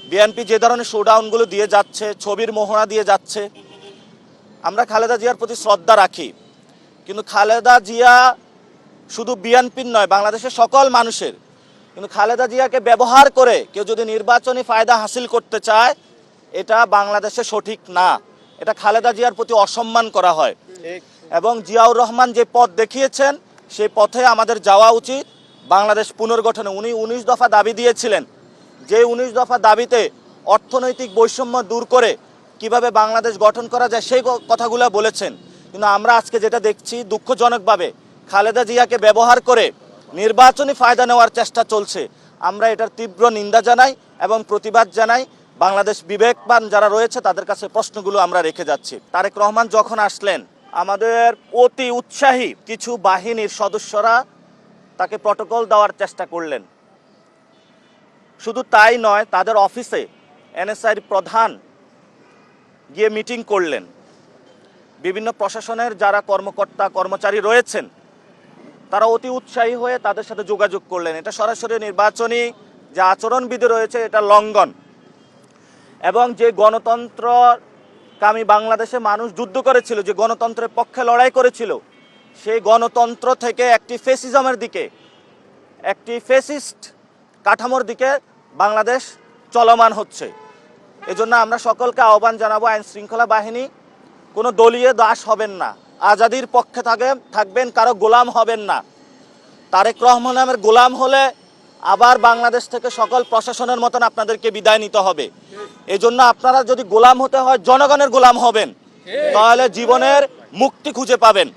BNP যে ধরনের শোডাউনগুলো দিয়ে যাচ্ছে, ছবির মোহরা দিয়ে যাচ্ছে, আমরা খালেদা জিয়ার প্রতি শ্রদ্ধা রাখি, কিন্তু খালেদা জিয়া শুধু বিএনপির নয়, বাংলাদেশের সকল মানুষের। কিন্তু খালেদা জিয়াকে ব্যবহার করে কেউ যদি নির্বাচনী ফায়দা হাসিল করতে চায়, এটা বাংলাদেশে সঠিক না, এটা খালেদা জিয়ার প্রতি অসম্মান করা হয়। এবং জিয়াউর রহমান যে পথ দেখিয়েছেন সেই পথে আমাদের যাওয়া উচিত। বাংলাদেশ পুনর্গঠনে উনি 19 দফা দাবি দিয়েছিলেন, যে 19 দফা দাবিতে অর্থনৈতিক বৈষম্য দূর করে কিভাবে বাংলাদেশ গঠন করা যায় সেই কথাগুলো বলেছেন। কিন্তু আমরা আজকে যেটা দেখছি, দুঃখজনকভাবে খালেদা জিয়াকে ব্যবহার করে নির্বাচনী ফায়দা নেওয়ার চেষ্টা চলছে। আমরা এটার তীব্র নিন্দা জানাই এবং প্রতিবাদ জানাই। বাংলাদেশ বিবেকবান যারা রয়েছে তাদের কাছে প্রশ্নগুলো আমরা রেখে যাচ্ছি। তারেক রহমান যখন আসলেন, আমাদের অতি উৎসাহী কিছু বাহিনীর সদস্যরা তাকে প্রটোকল দেওয়ার চেষ্টা করলেন। শুধু তাই নয়, তাদের অফিসে এনএসআইর প্রধান গিয়ে মিটিং করলেন। বিভিন্ন প্রশাসনের যারা কর্মকর্তা কর্মচারী রয়েছেন তারা অতি উৎসাহী হয়ে তাদের সাথে যোগাযোগ করলেন। এটা সরাসরি নির্বাচনী যে আচরণবিধি রয়েছে এটা লঙ্ঘন। এবং যে গণতন্ত্রকামী বাংলাদেশে মানুষ যুদ্ধ করেছিল, যে গণতন্ত্রের পক্ষে লড়াই করেছিল, সেই গণতন্ত্র থেকে একটি ফেসিজমের দিকে, একটি ফেসিস্ট কাঠামোর দিকে বাংলাদেশ চলমান হচ্ছে। এজন্য আমরা সকলকে আহ্বান জানাবো, আইন শৃঙ্খলা বাহিনী কোনো দলীয় দাস হবেন না, আজাদির পক্ষে থাকবেন, কারো গোলাম হবেন না। তারেক রহমানের গোলাম হলে আবার বাংলাদেশ থেকে সকল প্রশাসনের মতন আপনাদেরকে বিদায় নিতে হবে। এজন্য আপনারা যদি গোলাম হতে হয় জনগণের গোলাম হবেন, তাহলে জীবনের মুক্তি খুঁজে পাবেন।